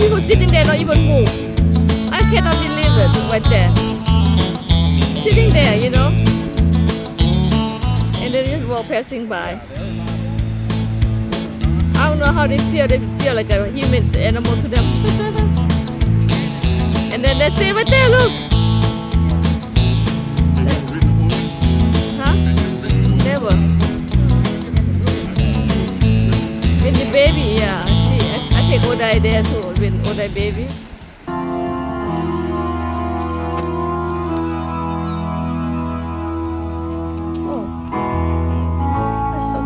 people sitting there not even move. I cannot believe it right there. Sitting there, you know. And they just walk passing by. I don't know how they feel. They feel like a human animal to them. And then they say right there, look. Huh? Never. When the baby, yeah. See, I take Odai there too. When Odai baby. Oh, that's so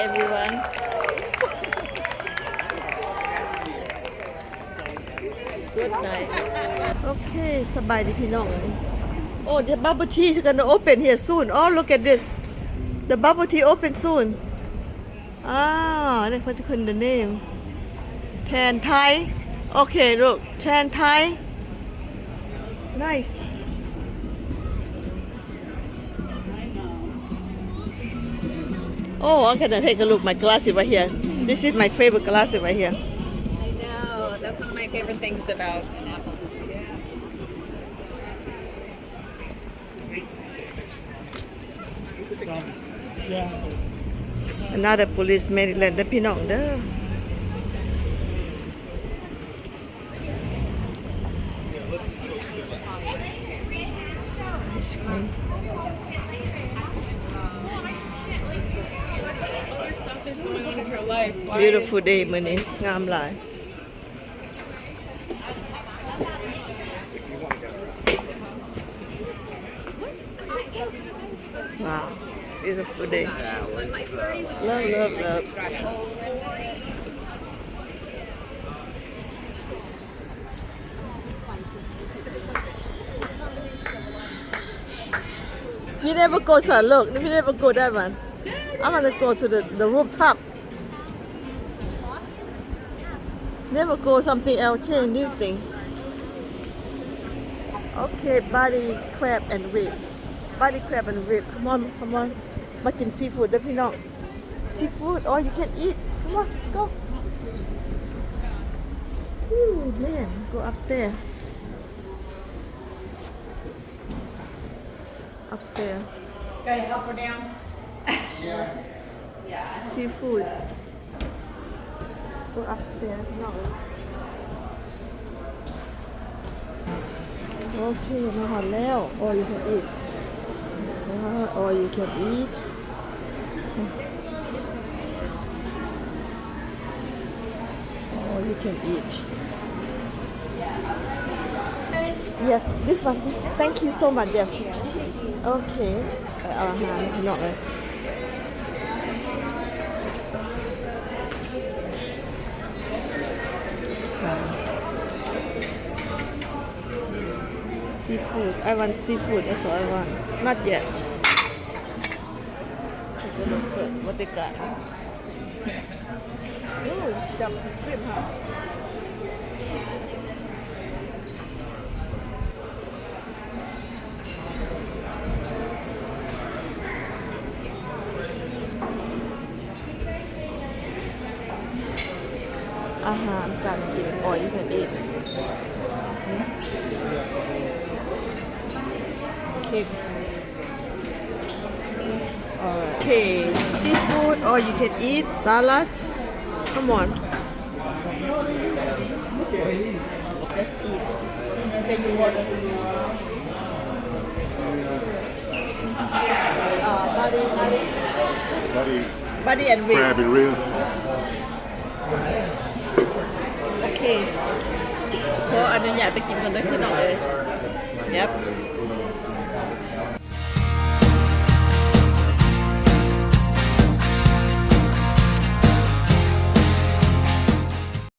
everyone. Good night. Okay, สบายดีพี่น้อง Oh, the bubble tea is gonna open here soon. Oh, look at this. The bubble tea open soon. Ah, they put the name. Tan Thai. Okay, look. Tan Thai. Nice. Oh, I'm gonna take a look. My glasses right here. This is my favorite glasses right here. I know. That's one of my favorite things about an apple. Another police Maryland เด้อพี่น้องเด้อ Ice cream. Stuff is going on in her life. Why Beautiful day มื้อนี้งามหลาย Wow, beautiful day. Love. We never go, sir. Look, we never go that one. I want to go to the rooftop. Never go something else, change new thing. Okay, body crab and rib. Body crab and rib. Come on. มากินซีฟู้ดด้วยพี่น้อง Seafood, oh you can eat. Come on, let's go. Ooh, man, go upstairs. Upstairs. Gotta help her down. Seafood. Go upstairs. No. Okay, มาหอดแล้ว Oh, you can eat. Oh, you can eat. Oh, you can eat. Yes, this one. Yes. Thank you so much. Yes. Okay. เอาอาหารพี่น้องเลย Seafood. I want seafood. That's all I want. Not yet. Take a look first what they got. Oh, jump to swim, huh? Ahaanการกิน All you can eat. Cake. Okay, seafood or you can eat salad. Come on. Let's eat. Okay, you want body and rib. Crab and ribs. Okay. ขออนุญาตไปกินกันเลยพี่น้องเลย Yep.